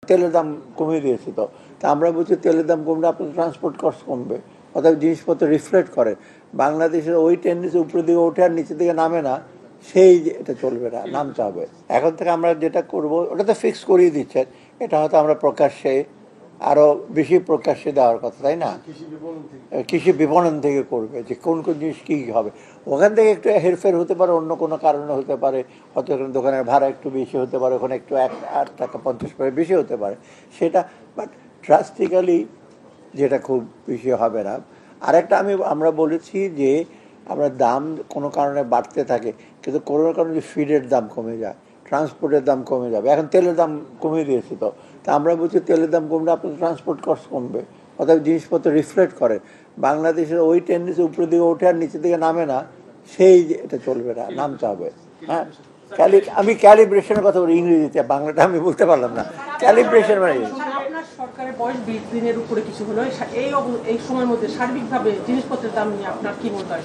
তেলের দাম কমিয়ে দিয়েছি তো আমরা বলছি তেলের দাম কমলে আপনার ট্রান্সপোর্ট কস্ট কমবে, অর্থাৎ জিনিসপত্র রিফ্লেক্ট করে। বাংলাদেশের ওই টেন্ডেন্সি উপরের দিকে ওঠে আর নিচের দিকে নামে না, সেই এটা চলবে না, নামতে হবে। এখন থেকে আমরা যেটা করব ওটা তো ফিক্স করিয়ে দিচ্ছেন, এটা হয়তো আমরা প্রকাশ্যে আরও বেশি প্রকাশ্যে দেওয়ার কথা, তাই না? কৃষি বিপণন থেকে করবে যে কোন কোন জিনিস কী হবে। ওখান থেকে একটু হেরফের হতে পারে, অন্য কোনো কারণে হতে পারে, হয়তো এখানে দোকানের ভাড়া একটু বেশি হতে পারে, ওখানে একটু 8 টাকা 50 পয়সা বেশি হতে পারে সেটা, বাট ড্রাস্টিক্যালি যেটা খুব বেশি হবে না। আরেকটা আমরা বলেছি যে আমরা দাম কোনো কারণে বাড়তে থাকে, কিন্তু কোনো কারণে যে ফিডের দাম কমে যায়, ট্রান্সপোর্টের দাম কমে যাবে। এখন তেলের দাম কমিয়ে দিয়েছি তো আমরা বলছি তেলের দাম কমলে আপনার ট্রান্সপোর্ট কস্ট কমবে, অর্থাৎ জিনিসপত্র রিফ্লেক্ট করে। বাংলাদেশের ওই টেন্ডেন্সি উপরের দিকে ওঠে আর নিচের দিকে নামে না, সেই এটা চলবে না, নামতে হবে। হ্যাঁ, আমি ক্যালিব্রেশনের কথা বলি ইংরেজিতে, বাংলাটা আমি বলতে পারলাম না। ক্যালিব্রেশন মানে সরকারের বয়স 20 দিনের উপরে কিছু হলো, এই সময়ের মধ্যে সার্বিকভাবে জিনিসপত্রের দাম নিয়ে আপনার কি মনে হয়?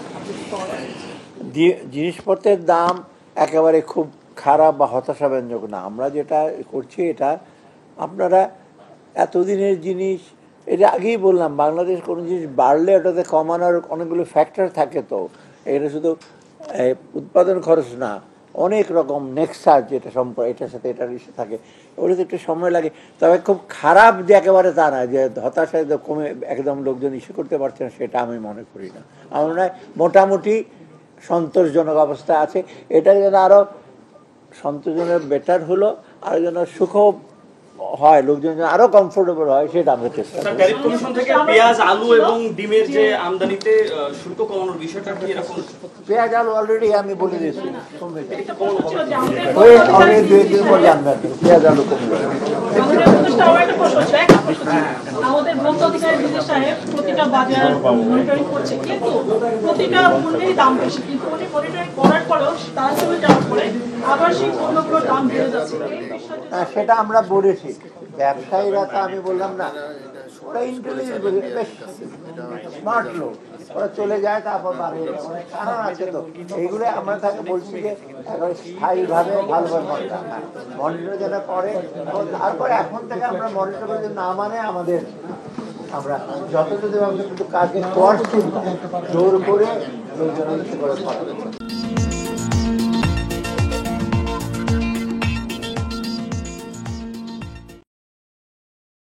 জিনিসপত্রের দাম একেবারে খুব খারাপ বা হতাশাব্যঞ্জক না। আমরা যেটা করছি এটা আপনারা এতদিনের জিনিস, এটা আগেই বললাম, বাংলাদেশ কোনো জিনিস বাড়লে ওটাতে কমানোর অনেকগুলো ফ্যাক্টর থাকে। তো এটা শুধু উৎপাদন খরচ না, অনেক রকম নেক্সার যেটা এটার সাথে এটার ইস্যু থাকে, ওটাতে একটু সময় লাগে। তবে খুব খারাপ যে একেবারে তা না, যে হতাশায় কমে একদম লোকজন ইস্যু করতে পারছে না, সেটা আমি মনে করি না। আমার মনে হয় মোটামুটি সন্তোষজনক অবস্থা আছে। এটা যেন আরও সন্তোষজনক বেটার হলো, আর যেন সুখ হয়, লোকজন যেন আরো কমফোর্টেবল হয়, সেটা আমরা চেষ্টা করি। ট্যারিফ কমিশন থেকে পেঁয়াজ, আলু এবং ডিমের যে আমদানিতে শুল্ক কমানোর বিষয়টা কি এরকম? পেঁয়াজ আলু অলরেডি আমি বলে দিয়েছি কমবে, ওই অনেক 2 দিন পর জানবে পেঁয়াজ আলু কমবে। আমাদের ভোক্তা অধিকারী বিদেশ সাহেব প্রতিটা বাজার মনিটরিং করছে, কিন্তু প্রতিটা মূল্যেই দাম বেশি, কিন্তু উনি মনিটরিং করার পরেও তার চলে যাওয়ার পরে আবার সেই পণ্যগুলোর দাম বেড়ে যাচ্ছে। সেটা আমরা বলেছি, ব্যবসায়ীরা তো আমি বললাম না, ওরা ইন্টেলিজেন্ট, বেশ স্মার্ট লোক, ওরা চলে যায় তারপর বাড়িয়ে যায়, অনেক কারণ আছে। তো এইগুলো আমরা তাকে বলছি যে এখন স্থায়ীভাবে ভালোভাবে মনিটর যেটা করে, তারপরে এখন থেকে আমরা মনিটর করে না, মানে আমাদের আমরা যতটুকু কিন্তু কাজে করছি, জোর করে লোকজন করে